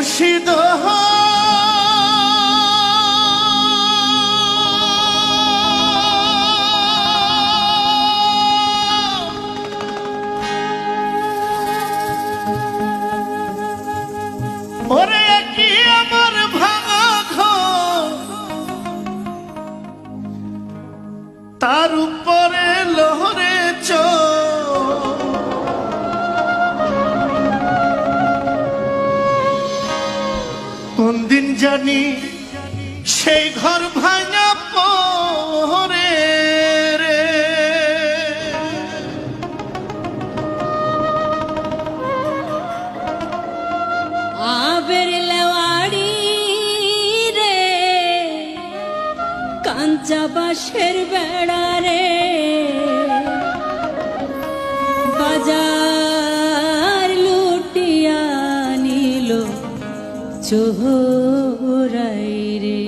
মুর্শিদ ওরে কি আমার ভাঙা ঘর তার উপরে লহরে কোন দিন জানি সেই ঘর ভাঙা পরে রে আবের লেওয়াড়ি রে কাঞ্চা বাঁশের বেড়া রে বাজার লুটিয়া নিল চোরাই রে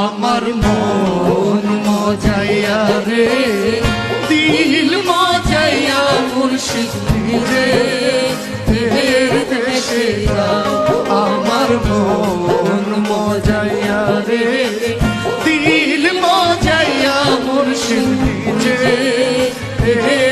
আমার মন মজাইয়া রে দিল মজাইয়া মুর্শিদ রে ফের দেশে যাও আমার মন মজাইয়া রে দিল মজাইয়া মুর্শিদ রে